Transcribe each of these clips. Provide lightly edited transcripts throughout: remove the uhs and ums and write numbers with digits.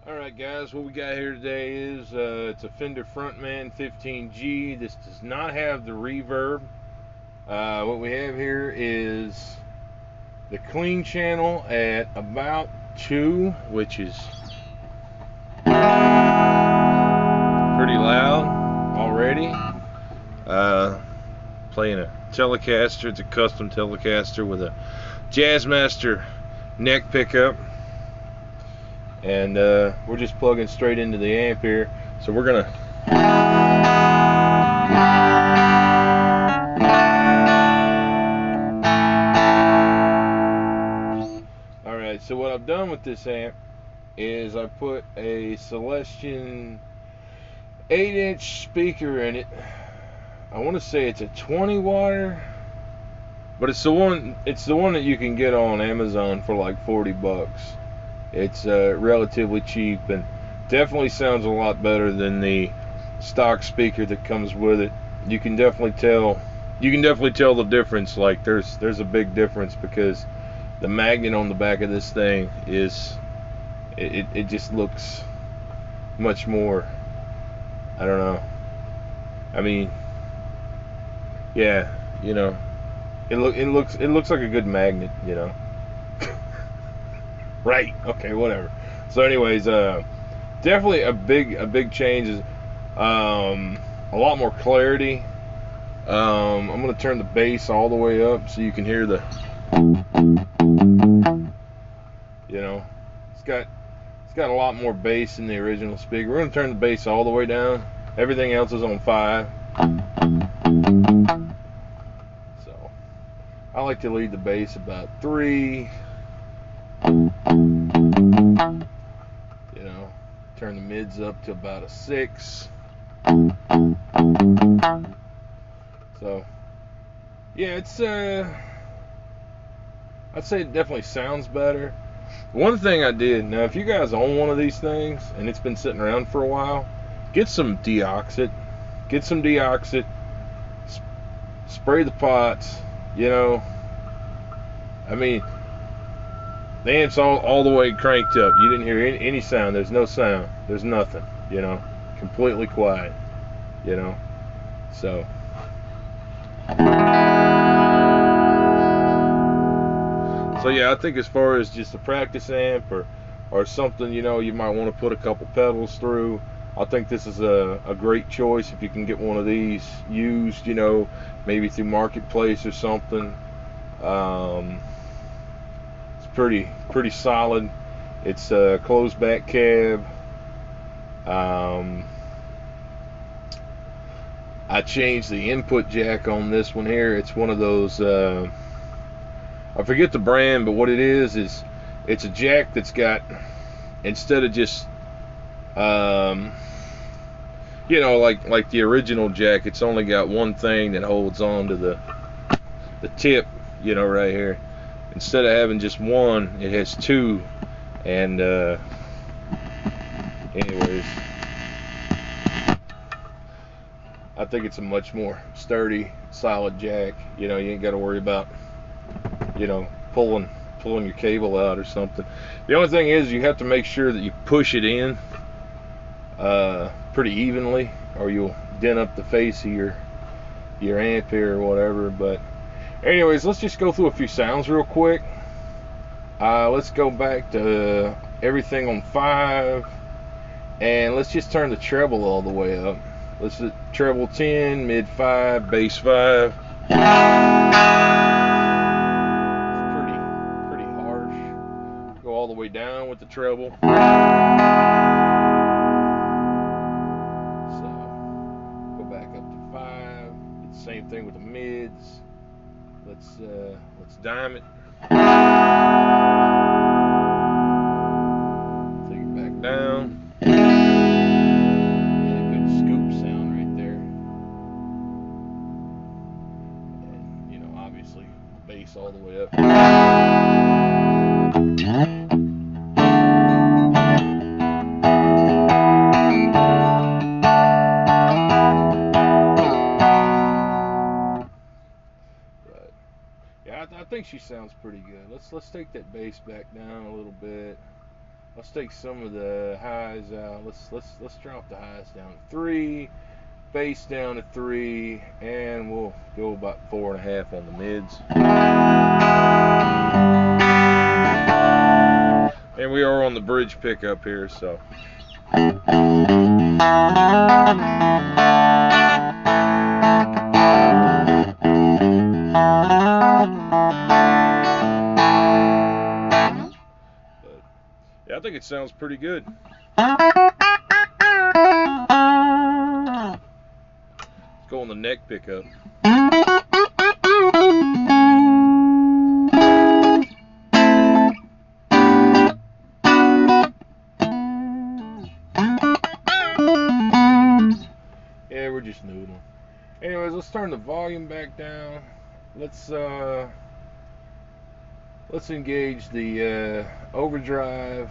Alright guys, what we got here today is it's a Fender Frontman 15G. This does not have the reverb. What we have here is the clean channel at about 2, which is pretty loud already. Playing a Telecaster. It's a custom Telecaster with a Jazzmaster neck pickup. And we're just plugging straight into the amp here. So we're gonna Alright, so what I've done with this amp is I put a Celestion 8-inch speaker in it. I want to say it's a 20 watt, but it's the one that you can get on Amazon for like 40 bucks. It's relatively cheap and definitely sounds a lot better than the stock speaker that comes with it. You can definitely tell the difference. Like there's a big difference because the magnet on the back of this thing is it just looks much more, I don't know. I mean, yeah, you know, it looks like a good magnet, you know. Right. Okay. Whatever. So, anyways, definitely a big change. Is a lot more clarity. I'm gonna turn the bass all the way up so you can hear the. You know, it's got a lot more bass than the original speaker. We're gonna turn the bass all the way down. Everything else is on 5. So, I like to lead the bass about 3. You know, turn the mids up to about a 6. So, yeah, it's I'd say it definitely sounds better. One thing I did, now if you guys own one of these things and it's been sitting around for a while, get some deoxit. Spray the pots, you know. I mean, the amp's all the way cranked up. You didn't hear any sound. There's no sound. There's nothing, you know. Completely quiet, you know. So yeah, I think as far as just a practice amp or something, you know, you might want to put a couple pedals through. I think this is a great choice if you can get one of these used, you know, maybe through Marketplace or something. Pretty solid. It's a closed back cab. I changed the input jack on this one here. It's one of those, I forget the brand, but what it is it's a jack that's got, instead of just you know, like the original jack, it's only got one thing that holds on to the tip, you know, right here. Instead of having just one, it has 2. And anyways, I think it's a much more sturdy, solid jack. You know, you ain't got to worry about, you know, pulling your cable out or something. The only thing is you have to make sure that you push it in pretty evenly, or you'll dent up the face of your amp here or whatever. But anyways, let's just go through a few sounds real quick. Let's go back to everything on 5, and let's just turn the treble all the way up. Let's do treble 10, mid 5, bass 5. It's pretty harsh. Go all the way down with the treble. So go back up to 5. It's the same thing with the mids. Let's dime it. Take it back down. And a good scoop sound right there. And, you know, obviously bass all the way up. Yeah, I think she sounds pretty good. Let's take that bass back down a little bit. let's take some of the highs out. Let's drop the highs down to 3, bass down to 3, and we'll go about 4.5 on the mids. And we are on the bridge pickup here, so. Yeah, I think it sounds pretty good. Let's go on the neck pickup. Yeah, we're just noodling. Anyways, let's turn the volume back down. Let's engage the overdrive.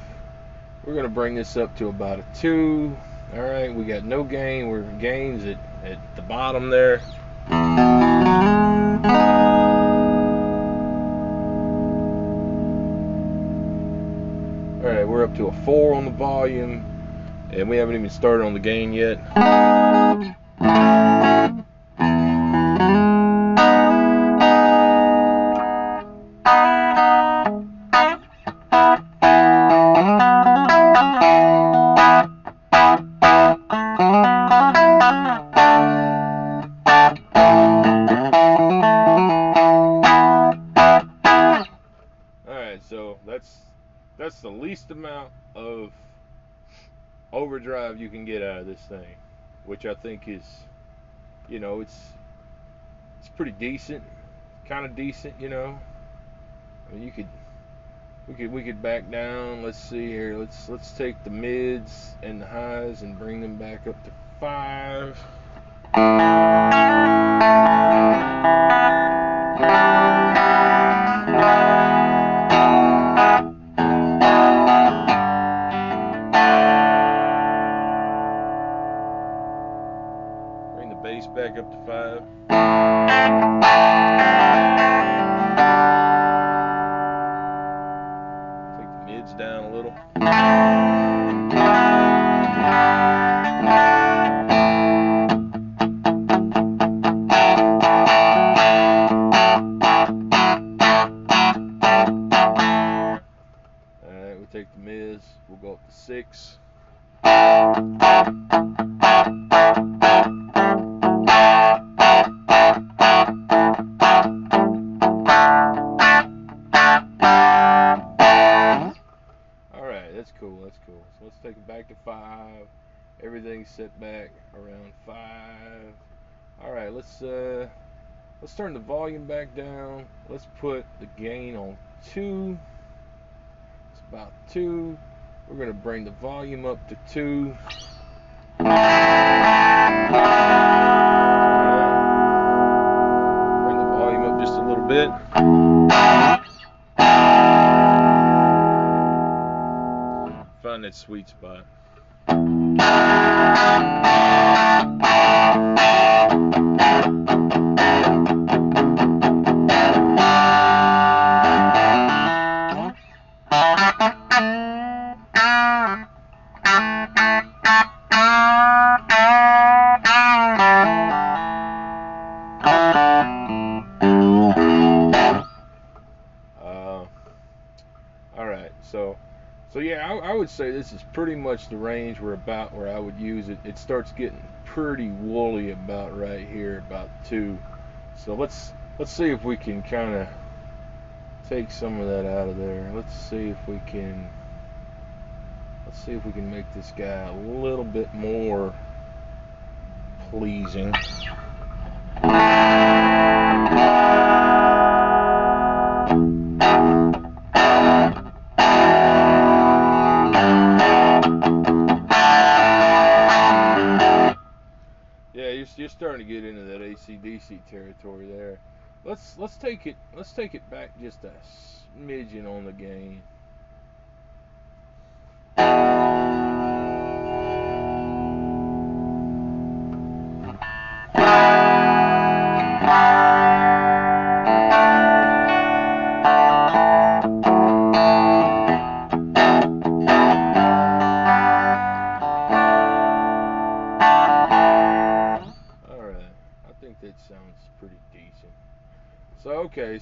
We're gonna bring this up to about a 2. All right, we got no gain. We're gains at the bottom there. All right, we're up to a 4 on the volume, and we haven't even started on the gain yet. So that's the least amount of overdrive you can get out of this thing, which I think is, you know, it's pretty decent, kind of decent, you know. I mean, we could back down. Let's see here. Let's take the mids and the highs and bring them back up to 5. Bass back up to 5. Take the mids down a little. Alright, we'll take the mids, we'll go up to 6. That's cool. So let's take it back to 5. Everything's set back around 5. All right, let's turn the volume back down. Let's put the gain on 2. It's about 2. We're gonna bring the volume up to 2. Bring the volume up just a little bit. Find that sweet spot. All right, so yeah, I would say this is pretty much the range where I would use it. It starts getting pretty woolly about right here, about 2. So let's see if we can kind of take some of that out of there. Let's see if we can make this guy a little bit more pleasing. You're starting to get into that AC/DC territory there. Let's take it back just a smidgen on the gain.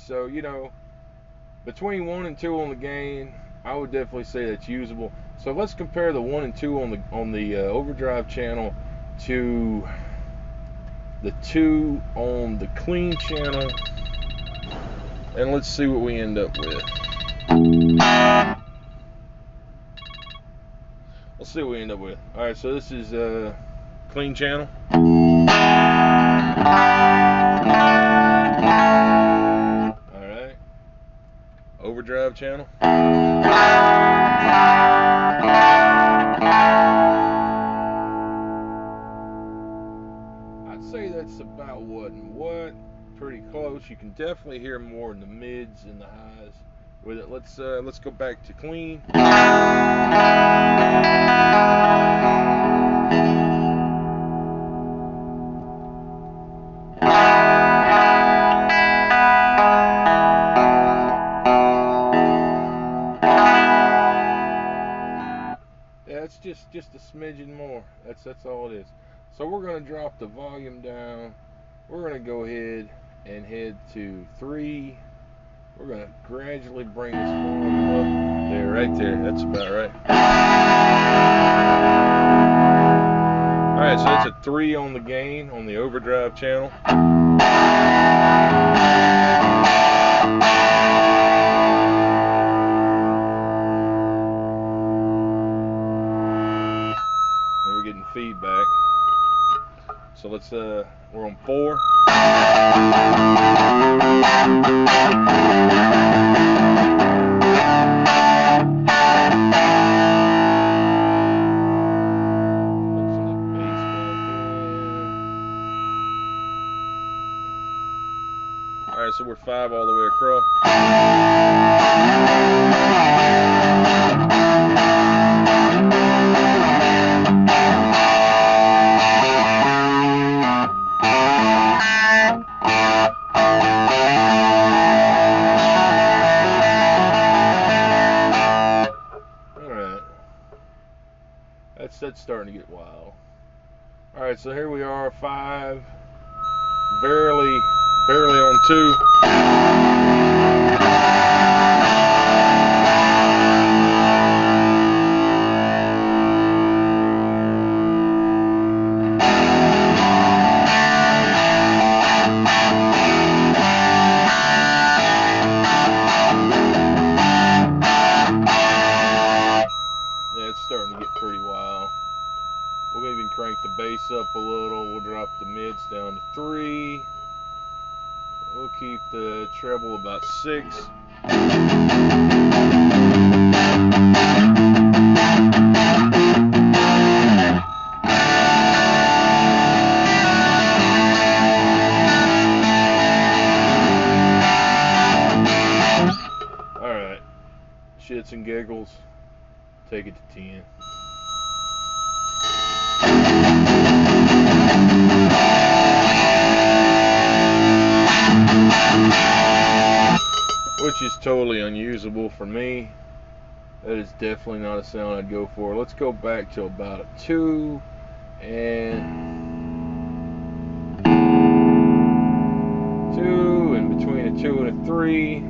so you know, between 1 and 2 on the gain, I would definitely say that's usable. So let's compare the 1 and 2 on the overdrive channel to the 2 on the clean channel, and let's see what we end up with. Let's see what we end up with. All right, so this is clean channel. All right, overdrive channel. I'd say that's about what and what. Pretty close. You can definitely hear more in the mids and the highs with it. Let's go back to clean. Yeah, it's just a smidgen more. That's all it is. So we're gonna drop the volume down. We're gonna go ahead and head to 3. We're gonna gradually bring this volume up. There, right there. That's about right. All right, so that's a 3 on the gain on the overdrive channel. And we're getting feedback. So let's we're on 4. Alright, so we're 5 all the way across. Alright. That's starting to get wild. Alright, so here we are, 5. Barely on 2. Yeah, it's starting to get pretty wild. We'll even crank the bass up a little. We'll drop the mids down to 3. We'll keep the treble about 6. Alright, shits and giggles, take it to 10. Which is totally unusable for me. That is definitely not a sound I'd go for. Let's go back to about a 2 and 2 in between a 2 and a 3.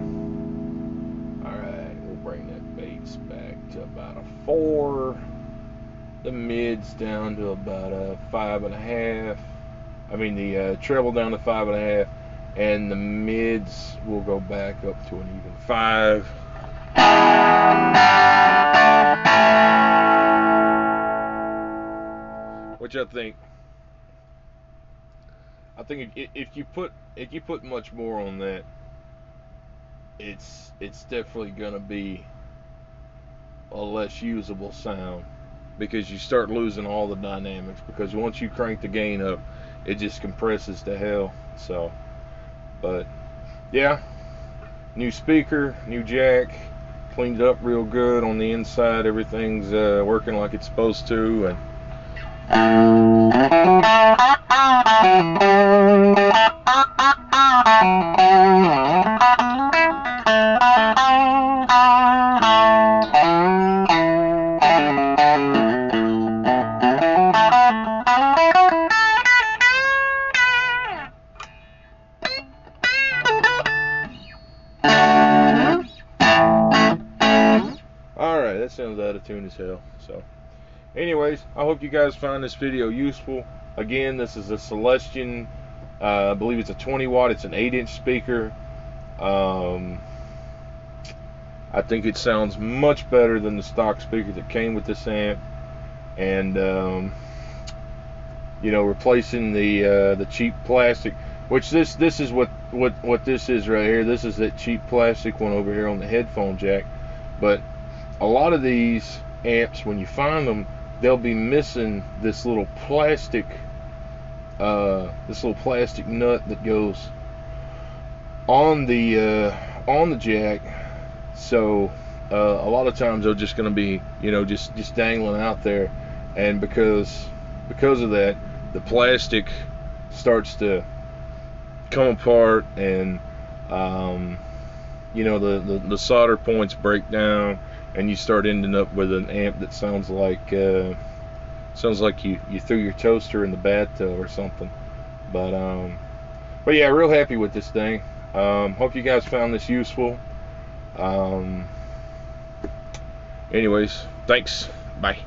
Alright, we'll bring that bass back to about a 4. The mids down to about a 5.5. I mean the treble down to 5.5. And the mids will go back up to an even 5. Which I think if you put much more on that, it's definitely gonna be a less usable sound, because you start losing all the dynamics, because once you crank the gain up, it just compresses to hell. So, but yeah, new speaker, new jack, cleaned it up real good on the inside. Everything's working like it's supposed to, and of tune as hell. So anyways, I hope you guys find this video useful. Again, this is a Celestion, I believe it's a 20 watt, it's an 8-inch speaker. I think it sounds much better than the stock speaker that came with this amp. And you know, replacing the cheap plastic, which this is what this is right here. This is that cheap plastic one over here on the headphone jack. But a lot of these amps, when you find them, they'll be missing this little plastic nut that goes on the jack. So a lot of times they're just going to be, you know, just dangling out there, and because of that, the plastic starts to come apart, and you know, the solder points break down, and you start ending up with an amp that sounds like you threw your toaster in the bathtub or something. But yeah, real happy with this thing. Hope you guys found this useful. Anyways, thanks. Bye.